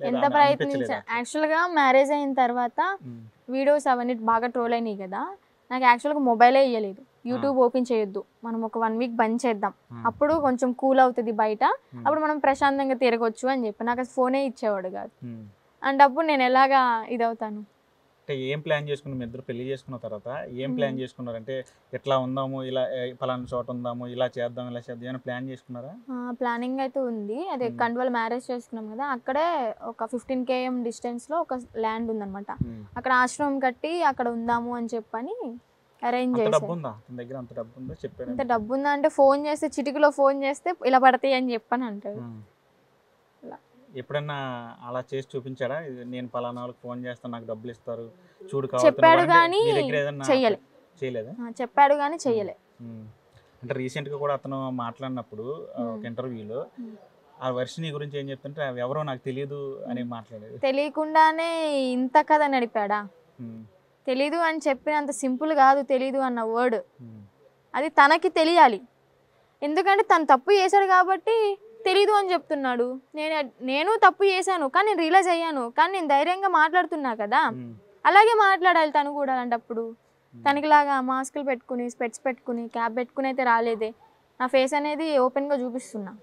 ఎంత ప్రయత్నించా యాక్చువల్గా మ్యారేజ్ అయిన తర్వాత వీడియోస్ అవన్నీ బాగా ట్రోల్ అయినాయి కదా, నాకు యాక్చువల్గా మొబైలే ఇవ్వలేదు. యూట్యూబ్ ఓపెన్ చేయొద్దు, మనం ఒక 1 వీక్ బంద్ చేద్దాం, అప్పుడు కొంచెం కూల్ అవుతుంది బయట, అప్పుడు మనం ప్రశాంతంగా తిరగొచ్చు అని చెప్పి నాకు అసలు ఫోనే ఇచ్చేవాడు కాదు. అండ్ అప్పుడు నేను ఎలాగా ఇదవుతాను. అంటే ఏం ప్లాన్ చేసుకున్నాం, మీ ఇద్దరు పెళ్లి చేసుకున్న తర్వాత ఏం ప్లాన్ చేసుకున్నారు? అంటే ఎట్లా ఉందాము, ఇలా పలానా చోట ఉందాము, ఇలా చేద్దాం ఇలా చేద్దాం ఏమైనా ప్లాన్ చేసుకున్నారా? ప్లానింగ్ అయితే ఉంది. అదే కండువల మ్యారేజ్ చేసుకున్నాం కదా, అక్కడే ఒక 15 km డిస్టెన్స్లో ఒక ల్యాండ్ ఉందన్నమాట. అక్కడ ఆశ్రమం కట్టి అక్కడ ఉందాము అని చెప్పని అరేంజ్ చేశాను. అంత డబ్బు ఉందా అంటే ఫోన్ చేస్తే, చిటికలో ఫోన్ చేస్తే ఇలా పడతాయి అని చెప్పని అంటాడు. ఎప్పుడన్నా అలా చేసి చూపించాడా? నేను పలానా వాళ్ళకి ఫోన్ చేస్తాను, నాకు డబ్బులు ఇస్తారు, చూడు చెప్పాడు కానీ చెయ్యలే. చేయలేదా? చెప్పాడు కానీ చెయ్యలే. అంటే రీసెంట్గా కూడా అతను మాట్లాడినప్పుడు ఒక ఇంటర్వ్యూలో ఆ వర్షిని గురించి ఏం చెప్తుంటే ఎవరో నాకు తెలియదు అని మాట్లాడేది. తెలియకుండానే ఇంత కథ నడిపాడా? తెలీదు అని చెప్పినంత సింపుల్ కాదు తెలీదు అన్న వర్డ్. అది తనకి తెలియాలి, ఎందుకంటే తను తప్పు చేశాడు కాబట్టి తెలీదు అని చెప్తున్నాడు. నేను తప్పు చేశాను కానీ నేను రియలైజ్ అయ్యాను, కానీ నేను ధైర్యంగా మాట్లాడుతున్నా కదా, అలాగే మాట్లాడాలి తను కూడా. అలాంటప్పుడు తనకిలాగా మాస్కులు పెట్టుకుని, స్పెట్స్ పెట్టుకుని, క్యాప్ పెట్టుకుని అయితే రాలేదే. నా ఫేస్ అనేది ఓపెన్గా చూపిస్తున్నా.